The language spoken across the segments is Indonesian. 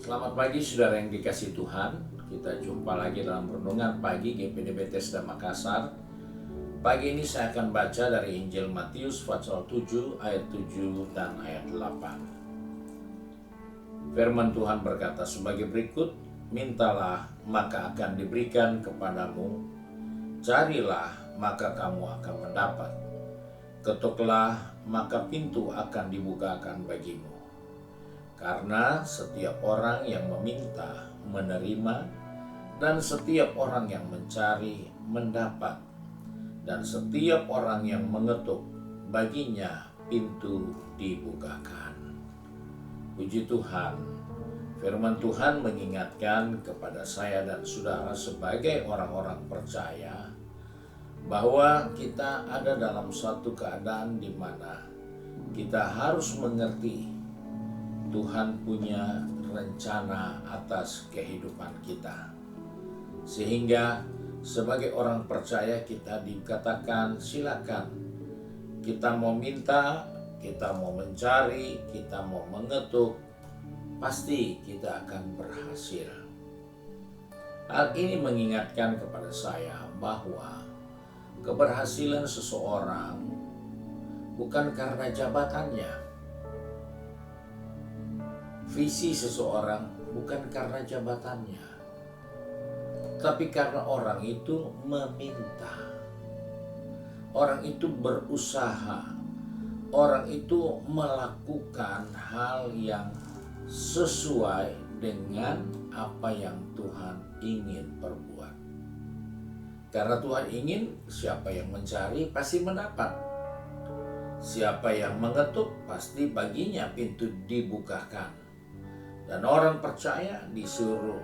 Selamat pagi saudara yang dikasihi Tuhan. Kita jumpa lagi dalam renungan pagi GPD Bethesda Makassar. Pagi ini saya akan baca dari Injil Matius pasal 7 ayat 7 dan ayat 8. Firman Tuhan berkata sebagai berikut, "Mintalah maka akan diberikan kepadamu, carilah maka kamu akan mendapat, ketuklah maka pintu akan dibukakan bagimu. Karena setiap orang yang meminta menerima, dan setiap orang yang mencari mendapat, dan setiap orang yang mengetuk baginya pintu dibukakan." Puji Tuhan, firman Tuhan mengingatkan kepada saya dan saudara sebagai orang-orang percaya bahwa kita ada dalam suatu keadaan di mana kita harus mengerti Tuhan punya rencana atas kehidupan kita. Sehingga sebagai orang percaya kita dikatakan silakan. Kita mau minta, kita mau mencari, kita mau mengetuk, pasti kita akan berhasil. Hal ini mengingatkan kepada saya bahwa keberhasilan seseorang bukan karena jabatannya. Visi seseorang bukan karena jabatannya, tapi karena orang itu meminta, orang itu berusaha, orang itu melakukan hal yang sesuai dengan apa yang Tuhan ingin perbuat. Karena Tuhan ingin siapa yang mencari pasti mendapat, siapa yang mengetuk pasti baginya pintu dibukakan. Dan orang percaya disuruh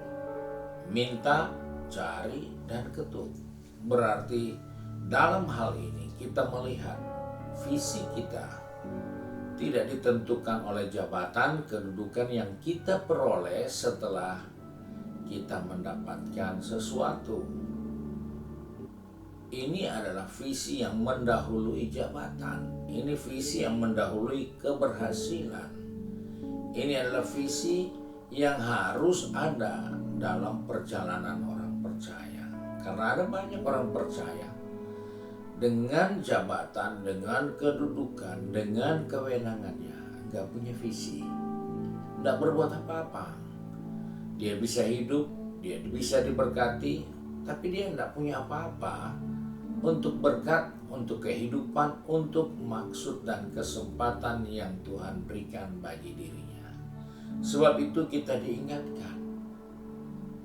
minta, cari, dan ketuk. Berarti dalam hal ini kita melihat visi kita tidak ditentukan oleh jabatan kedudukan yang kita peroleh setelah kita mendapatkan sesuatu. Ini adalah visi yang mendahului jabatan. Ini visi yang mendahului keberhasilan. Ini adalah visi yang harus ada dalam perjalanan orang percaya. Karena ada banyak orang percaya dengan jabatan, dengan kedudukan, dengan kewenangannya, nggak punya visi, nggak berbuat apa-apa. Dia bisa hidup, dia bisa diberkati, tapi dia nggak punya apa-apa untuk berkat, untuk kehidupan, untuk maksud dan kesempatan yang Tuhan berikan bagi dirinya. Sebab itu kita diingatkan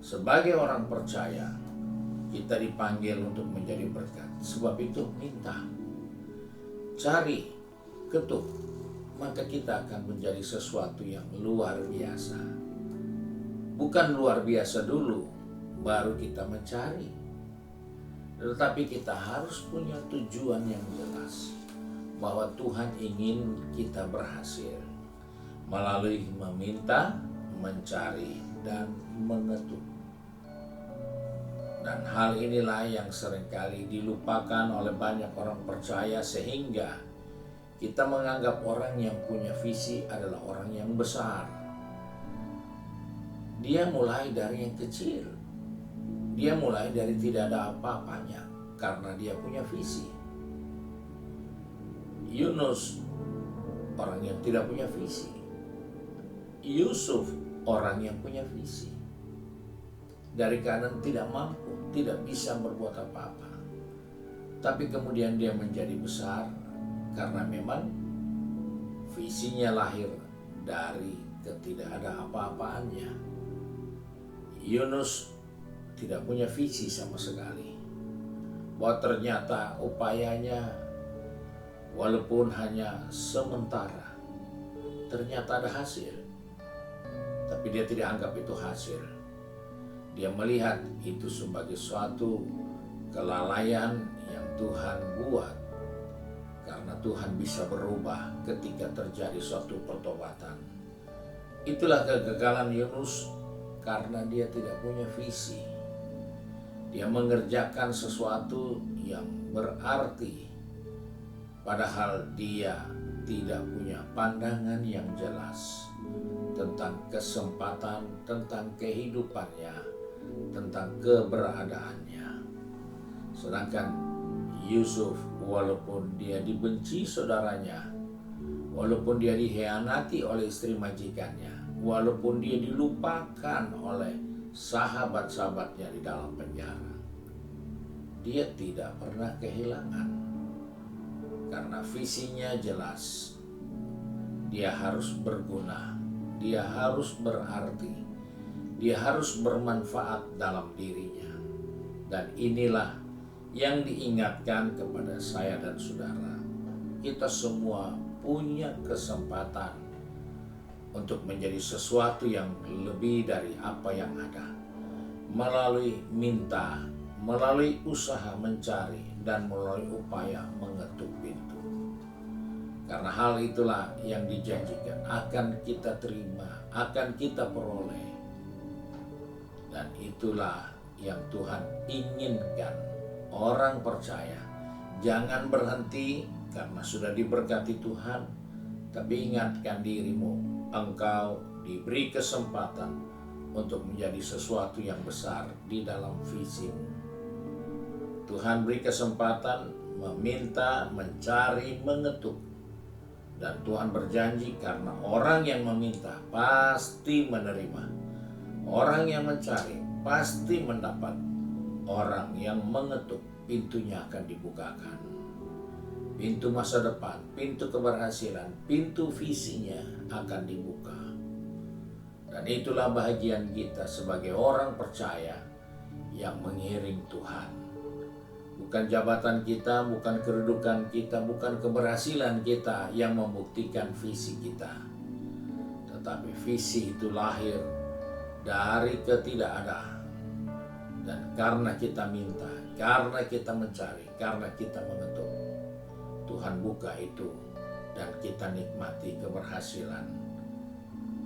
sebagai orang percaya, kita dipanggil untuk menjadi berkat. Sebab itu minta, cari, ketuk, maka kita akan menjadi sesuatu yang luar biasa. Bukan luar biasa dulu, baru kita mencari. Tetapi kita harus punya tujuan yang jelas, bahwa Tuhan ingin kita berhasil melalui meminta, mencari, dan mengetuk. Dan hal inilah yang seringkali dilupakan oleh banyak orang percaya, sehingga kita menganggap orang yang punya visi adalah orang yang besar. Dia mulai dari yang kecil, dia mulai dari tidak ada apa-apanya karena dia punya visi. Yunus, orang yang tidak punya visi. Yusuf, orang yang punya visi. Dari keadaan tidak mampu, tidak bisa berbuat apa-apa, tapi kemudian dia menjadi besar karena memang visinya lahir dari ketidak ada apa-apaannya. Yunus tidak punya visi sama sekali, bahwa ternyata upayanya walaupun hanya sementara, ternyata ada hasil. Tapi dia tidak anggap itu hasil. Dia melihat itu sebagai suatu kelalaian yang Tuhan buat. Karena Tuhan bisa berubah ketika terjadi suatu pertobatan. Itulah kegagalan Yunus karena dia tidak punya visi. Dia mengerjakan sesuatu yang berarti, padahal dia tidak punya pandangan yang jelas tentang kesempatan, tentang kehidupannya, tentang keberadaannya. Sedangkan Yusuf, walaupun dia dibenci saudaranya, walaupun dia dikhianati oleh istri majikannya, walaupun dia dilupakan oleh sahabat-sahabatnya di dalam penjara, dia tidak pernah kehilangan. Karena visinya jelas. Dia harus berguna, dia harus berarti, dia harus bermanfaat dalam dirinya. Dan inilah yang diingatkan kepada saya dan saudara. Kita semua punya kesempatan untuk menjadi sesuatu yang lebih dari apa yang ada, melalui minta, melalui usaha mencari, dan melalui upaya mengetuk pintu. Karena hal itulah yang dijanjikan akan kita terima, akan kita peroleh. Dan itulah yang Tuhan inginkan. Orang percaya jangan berhenti karena sudah diberkati Tuhan, tapi ingatkan dirimu, engkau diberi kesempatan untuk menjadi sesuatu yang besar di dalam visimu. Tuhan beri kesempatan meminta, mencari, mengetuk. Dan Tuhan berjanji karena orang yang meminta pasti menerima. Orang yang mencari pasti mendapat. Orang yang mengetuk pintunya akan dibukakan. Pintu masa depan, pintu keberhasilan, pintu visinya akan dibuka. Dan itulah bahagian kita sebagai orang percaya yang mengiring Tuhan. Bukan jabatan kita, bukan kedudukan kita, bukan keberhasilan kita yang membuktikan visi kita. Tetapi visi itu lahir dari ketidakadaan. Dan karena kita minta, karena kita mencari, karena kita mengetuk, Tuhan buka itu dan kita nikmati keberhasilan.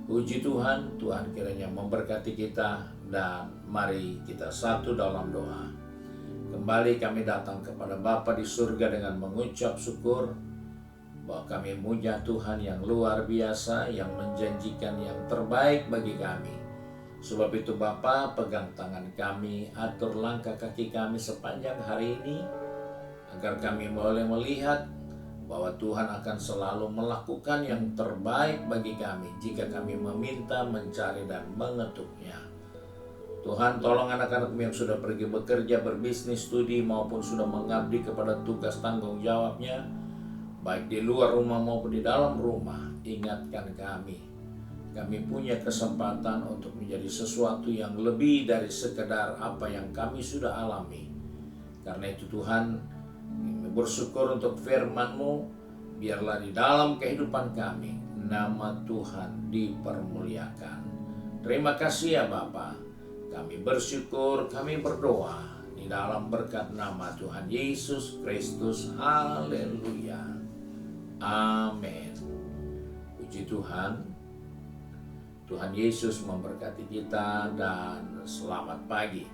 Puji Tuhan, Tuhan kiranya memberkati kita, dan mari kita satu dalam doa. Kembali kami datang kepada Bapa di surga dengan mengucap syukur bahwa kami punya Tuhan yang luar biasa, yang menjanjikan yang terbaik bagi kami. Sebab itu Bapa, pegang tangan kami, atur langkah kaki kami sepanjang hari ini, agar kami boleh melihat bahwa Tuhan akan selalu melakukan yang terbaik bagi kami jika kami meminta, mencari, dan mengetuknya. Tuhan, tolong anak-anak yang sudah pergi bekerja, berbisnis, studi, maupun sudah mengabdi kepada tugas tanggung jawabnya, baik di luar rumah maupun di dalam rumah, ingatkan kami. Kami punya kesempatan untuk menjadi sesuatu yang lebih dari sekedar apa yang kami sudah alami. Karena itu Tuhan, kami bersyukur untuk firman-Mu. Biarlah di dalam kehidupan kami, nama Tuhan dipermuliakan. Terima kasih ya Bapa. Kami bersyukur, kami berdoa di dalam berkat nama Tuhan Yesus Kristus. Haleluya. Amin. Puji Tuhan. Tuhan Yesus memberkati kita dan selamat pagi.